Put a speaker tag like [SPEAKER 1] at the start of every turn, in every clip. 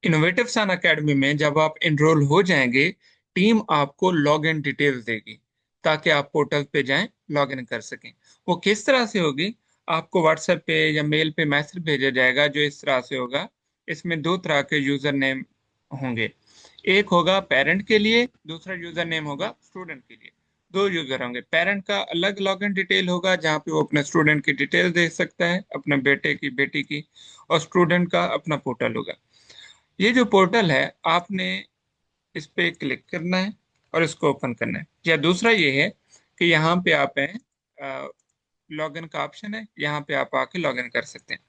[SPEAKER 1] Innovative सन academy में जब आप एनरोल हो जाएंगे, टीम आपको लॉग इन डिटेल्स देगी ताकि आप पोर्टल पे जाएं, लॉग इन कर सकें। वो किस तरह से होगी? आपको व्हाट्सएप पे या मेल पे मैसेज भेजा जाएगा जो इस तरह से होगा। इसमें दो तरह के यूजर नेम होंगे। एक होगा पेरेंट के लिए, दूसरा यूजर नेम होगा स्टूडेंट के लिए। दो यूजर होंगे। पेरेंट का अलग लॉग इन डिटेल होगा जहाँ पे वो अपने स्टूडेंट की डिटेल देख सकता है, अपने बेटे की, बेटी की। और स्टूडेंट का अपना पोर्टल होगा। ये जो पोर्टल है, आपने इस पे क्लिक करना है और इसको ओपन करना है। या दूसरा ये है कि यहाँ पे आप हैं, लॉगिन का ऑप्शन है, यहाँ पे आप आके लॉगिन कर सकते हैं।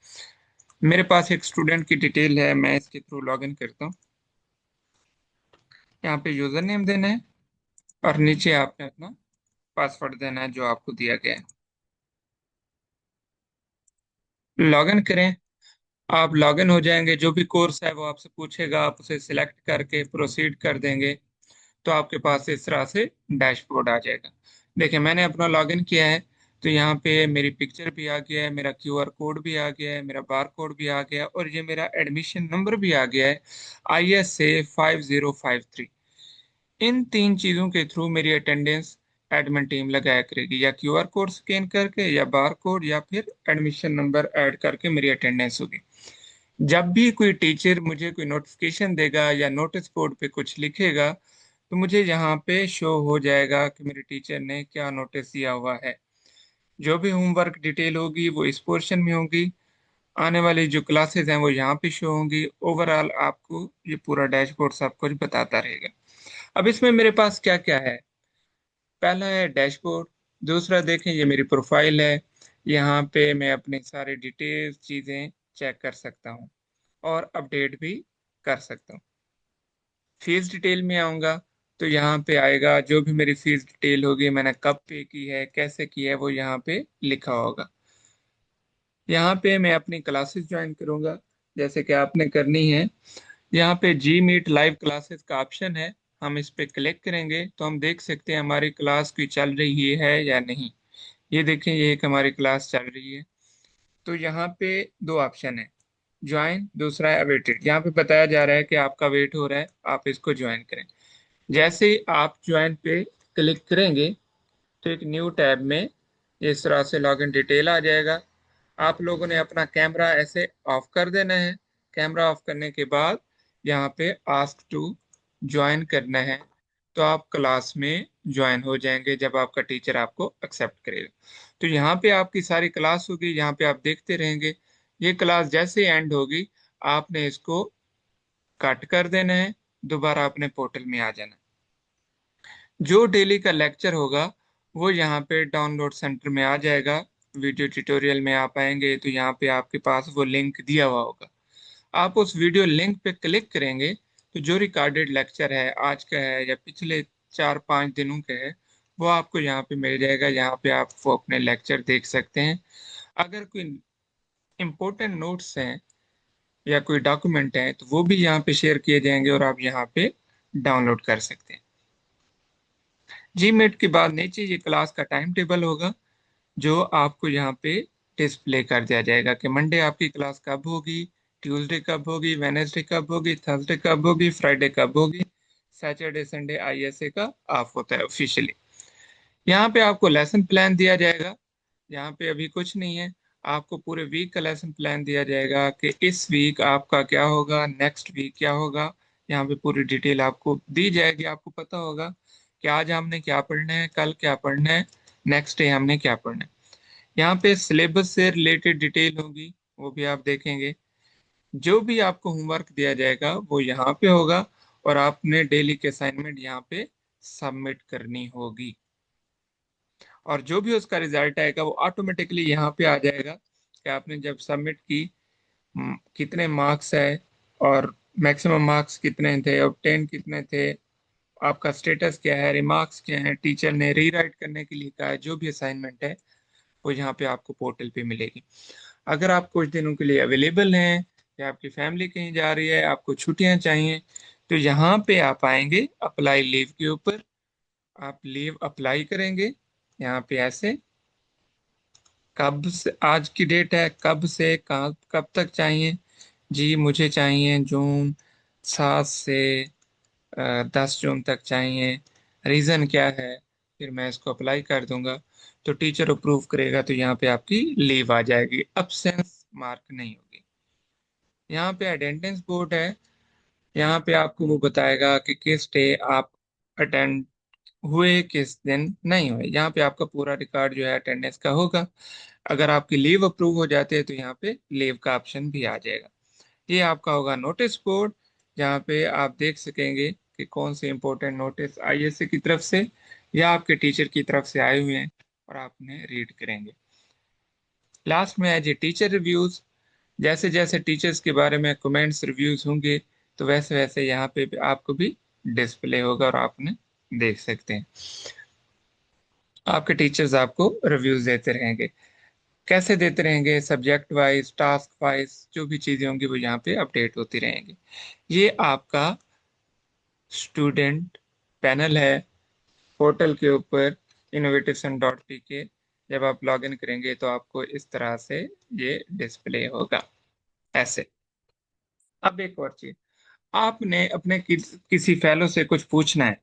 [SPEAKER 1] मेरे पास एक स्टूडेंट की डिटेल है, मैं इसके थ्रू लॉगिन करता हूँ। यहाँ पे यूजर नेम देना है और नीचे आपने अपना पासवर्ड देना है जो आपको दिया गया है। लॉगिन करें। आप लॉगिन हो जाएंगे। जो भी कोर्स है वो आपसे पूछेगा, आप उसे सिलेक्ट करके प्रोसीड कर देंगे तो आपके पास इस तरह से डैशबोर्ड आ जाएगा। देखिए, मैंने अपना लॉगिन किया है तो यहाँ पे मेरी पिक्चर भी आ गया है, मेरा क्यूआर कोड भी आ गया है, मेरा बार कोड भी आ गया है और ये मेरा एडमिशन नंबर भी आ गया है, ISA 5053। इन तीन चीज़ों के थ्रू मेरी अटेंडेंस एडमिन टीम लगाया करेगी, या क्यूआर कोड स्कैन करके, या बार कोड, या फिर एडमिशन नंबर ऐड करके मेरी अटेंडेंस होगी। जब भी कोई टीचर मुझे कोई नोटिफिकेशन देगा या नोटिस बोर्ड पे कुछ लिखेगा तो मुझे यहाँ पे शो हो जाएगा कि मेरे टीचर ने क्या नोटिस दिया हुआ है। जो भी होमवर्क डिटेल होगी वो इस पोर्शन में होगी। आने वाली जो क्लासेस हैं वो यहाँ पे शो होंगी। ओवरऑल आपको ये पूरा डैशबोर्ड सब कुछ बताता रहेगा। अब इसमें मेरे पास क्या क्या है? पहला है डैशबोर्ड। दूसरा देखें, ये मेरी प्रोफाइल है। यहाँ पे मैं अपनी सारी डिटेल्स चीज़ें चेक कर सकता हूँ और अपडेट भी कर सकता हूँ। फीस डिटेल में आऊँगा तो यहाँ पे आएगा जो भी मेरी फीस डिटेल होगी, मैंने कब पे की है, कैसे की है, वो यहाँ पे लिखा होगा। यहाँ पे मैं अपनी क्लासेस ज्वाइन करूँगा जैसे कि आपने करनी है। यहाँ पे जी मीट लाइव क्लासेस का ऑप्शन है। हम इस पे क्लिक करेंगे तो हम देख सकते हैं हमारी क्लास की चल रही है या नहीं। ये देखें, ये एक हमारी क्लास चल रही है। तो यहाँ पे दो ऑप्शन है, ज्वाइन, दूसरा है अवेटेड। यहाँ पे बताया जा रहा है कि आपका वेट हो रहा है, आप इसको ज्वाइन करें। जैसे ही आप ज्वाइन पे क्लिक करेंगे तो एक न्यू टैब में इस तरह से लॉगिन डिटेल आ जाएगा। आप लोगों ने अपना कैमरा ऐसे ऑफ कर देना है। कैमरा ऑफ करने के बाद यहाँ पे आस्क टू ज्वाइन करना है तो आप क्लास में ज्वाइन हो जाएंगे जब आपका टीचर आपको एक्सेप्ट करेगा। तो यहाँ पे आपकी सारी क्लास होगी, यहाँ पे आप देखते रहेंगे। ये क्लास जैसे एंड होगी आपने इसको कट कर देना है, दोबारा अपने पोर्टल में आ जाना है। जो डेली का लेक्चर होगा वो यहाँ पे डाउनलोड सेंटर में आ जाएगा। वीडियो ट्यूटोरियल में आप आएंगे तो यहाँ पे आपके पास वो लिंक दिया हुआ होगा। आप उस वीडियो लिंक पे क्लिक करेंगे तो जो रिकॉर्डेड लेक्चर है, आज का है या पिछले 4-5 दिनों का है, वो आपको यहाँ पे मिल जाएगा। यहाँ पे आप वो अपने लेक्चर देख सकते हैं। अगर कोई इम्पोर्टेंट नोट्स हैं या कोई डॉक्यूमेंट है तो वो भी यहाँ पे शेयर किए जाएंगे और आप यहाँ पे डाउनलोड कर सकते हैं। जीमेट के बाद नीचे ये क्लास का टाइम टेबल होगा जो आपको यहाँ पे डिस्प्ले कर दिया जाएगा कि मंडे आपकी क्लास कब होगी, ट्यूसडे कब होगी, वेनेसडे कब होगी, थर्सडे कब होगी, फ्राइडे कब होगी। सैटरडे संडे ISA का ऑफ होता है ऑफिशियली। यहाँ पे आपको लेसन प्लान दिया जाएगा। यहाँ पे अभी कुछ नहीं है। आपको पूरे वीक का लेसन प्लान दिया जाएगा कि इस वीक आपका क्या होगा, नेक्स्ट वीक क्या होगा। यहाँ पे पूरी डिटेल आपको दी जाएगी। आपको पता होगा कि आज हमने क्या पढ़ना है, कल क्या पढ़ना है, नेक्स्ट डे हमने क्या पढ़ना है। यहाँ पे सिलेबस से रिलेटेड डिटेल होगी, वो भी आप देखेंगे। जो भी आपको होमवर्क दिया जाएगा वो यहाँ पे होगा और आपने डेली के असाइनमेंट यहाँ पे सबमिट करनी होगी। और जो भी उसका रिजल्ट आएगा वो ऑटोमेटिकली यहाँ पे आ जाएगा कि आपने जब सबमिट की कितने मार्क्स है और मैक्सिमम मार्क्स कितने थे, ऑब्टेन कितने थे, आपका स्टेटस क्या है, रिमार्क्स क्या है, टीचर ने रीराइट करने के लिए कहा है। जो भी असाइनमेंट है वो यहाँ पे आपको पोर्टल पे मिलेगी। अगर आप कुछ दिनों के लिए अवेलेबल हैं या आपकी फैमिली कहीं जा रही है, आपको छुट्टियां चाहिए, तो यहाँ पे आप आएंगे अप्लाई लीव के ऊपर। आप लीव अप्लाई करेंगे यहाँ पे ऐसे, कब से, आज की डेट है, कब से कब कब तक चाहिए। जी मुझे चाहिए जून 7 से 10 जून तक चाहिए, रीज़न क्या है, फिर मैं इसको अप्लाई कर दूंगा। तो टीचर अप्रूव करेगा तो यहाँ पे आपकी लीव आ जाएगी, अब्सेंस मार्क नहीं होगी। यहाँ पे अटेंडेंस बोर्ड है, यहाँ पे आपको वो बताएगा कि किस डे आप अटेंड हुए, किस दिन नहीं हुए। यहाँ पे आपका पूरा रिकॉर्ड जो है अटेंडेंस का होगा। अगर आपकी लीव अप्रूव हो जाती है तो यहाँ पे लीव का ऑप्शन भी आ जाएगा। ये आपका होगा नोटिस बोर्ड, जहाँ पे आप देख सकेंगे कि कौन से इंपॉर्टेंट नोटिस आईएसए की तरफ से या आपके टीचर की तरफ से आए हुए हैं और आपने रीड करेंगे। लास्ट में है जी टीचर रिव्यूज। जैसे जैसे टीचर्स के बारे में कमेंट्स रिव्यूज होंगे तो वैसे वैसे यहाँ पे भी आपको भी डिस्प्ले होगा और आपने देख सकते हैं। आपके टीचर्स आपको रिव्यूज देते रहेंगे। कैसे देते रहेंगे? सब्जेक्ट वाइज, टास्क वाइज, जो भी चीजें होंगी वो यहाँ पे अपडेट होती रहेंगी। ये आपका स्टूडेंट पैनल है पोर्टल के ऊपर innovation.pk। जब आप लॉगिन करेंगे तो आपको इस तरह से ये डिस्प्ले होगा ऐसे। अब एक और चीज, आपने अपने किसी फेलो से कुछ पूछना है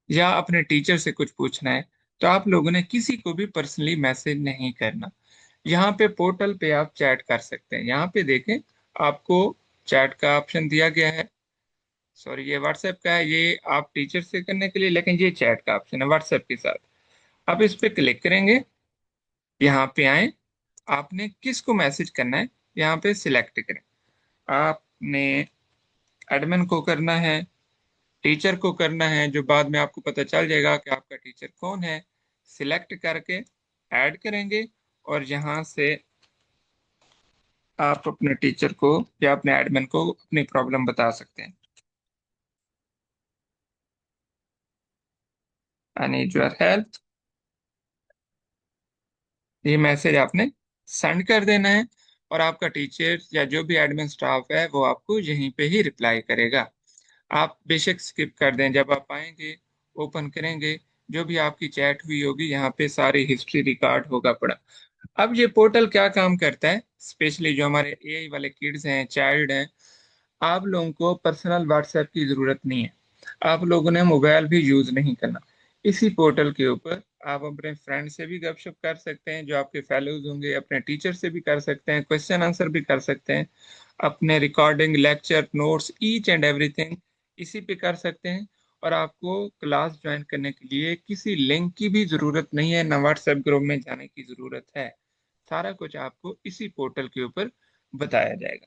[SPEAKER 1] या अपने टीचर से कुछ पूछना है तो आप लोगों ने किसी को भी पर्सनली मैसेज नहीं करना। यहाँ पे पोर्टल पे आप चैट कर सकते हैं। यहाँ पे देखें, आपको चैट का ऑप्शन दिया गया है। सॉरी, ये व्हाट्सएप का है, ये आप टीचर से करने के लिए, लेकिन ये चैट का ऑप्शन है व्हाट्सएप के साथ। आप इस पे क्लिक करेंगे, यहाँ पे आए, आपने किसको मैसेज करना है यहाँ पे सिलेक्ट करें। आपने एडमिन को करना है, टीचर को करना है, जो बाद में आपको पता चल जाएगा कि आपका टीचर कौन है। सिलेक्ट करके ऐड करेंगे और यहाँ से आप अपने टीचर को या अपने एडमिन को अपनी प्रॉब्लम बता सकते हैं। आई नीड योर हेल्प, ये मैसेज आपने सेंड कर देना है और आपका टीचर या जो भी एडमिन स्टाफ है वो आपको यहीं पे ही रिप्लाई करेगा। आप बेशक स्किप कर दें, जब आप आएंगे ओपन करेंगे जो भी आपकी चैट हुई होगी यहाँ पे सारी हिस्ट्री रिकॉर्ड होगा पड़ा। अब ये पोर्टल क्या काम करता है, स्पेशली जो हमारे एआई वाले किड्स हैं, चाइल्ड हैं, आप लोगों को पर्सनल व्हाट्सएप की जरूरत नहीं है। आप लोगों ने मोबाइल भी यूज नहीं करना। इसी पोर्टल के ऊपर आप अपने फ्रेंड से भी गपशप कर सकते हैं, जो आपके फेलोज होंगे, अपने टीचर से भी कर सकते हैं, क्वेश्चन आंसर भी कर सकते हैं, अपने recording, lecture notes, each and everything इसी पे कर सकते हैं। और आपको क्लास ज्वाइन करने के लिए किसी लिंक की भी जरूरत नहीं है, ना व्हाट्सएप ग्रुप में जाने की जरूरत है। सारा कुछ आपको इसी पोर्टल के ऊपर बताया जाएगा।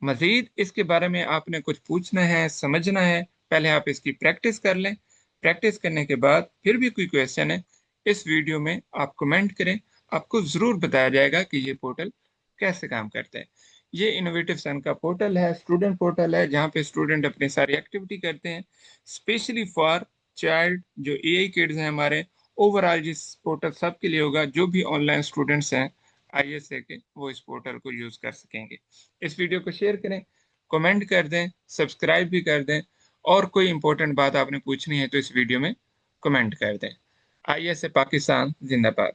[SPEAKER 1] मजीद इसके बारे में आपने कुछ पूछना है, समझना है, पहले आप इसकी प्रैक्टिस कर लें। प्रैक्टिस करने के बाद फिर भी कोई क्वेश्चन है, इस वीडियो में आप कमेंट करें, आपको जरूर बताया जाएगा कि ये पोर्टल कैसे काम करता है। ये इनोवेटिव सन का पोर्टल है, स्टूडेंट पोर्टल है, जहाँ पे स्टूडेंट अपनी सारी एक्टिविटी करते हैं, स्पेशली फॉर चाइल्ड जो एआई किड्स हैं हमारे। ओवरऑल जिस पोर्टल सबके लिए होगा, जो भी ऑनलाइन स्टूडेंट्स हैं आईएसए के, वो इस पोर्टल को यूज कर सकेंगे। इस वीडियो को शेयर करें, कमेंट कर दें, सब्सक्राइब भी कर दें, और कोई इंपॉर्टेंट बात आपने पूछनी है तो इस वीडियो में कमेंट कर दें। आईएसए पाकिस्तान जिंदाबाद।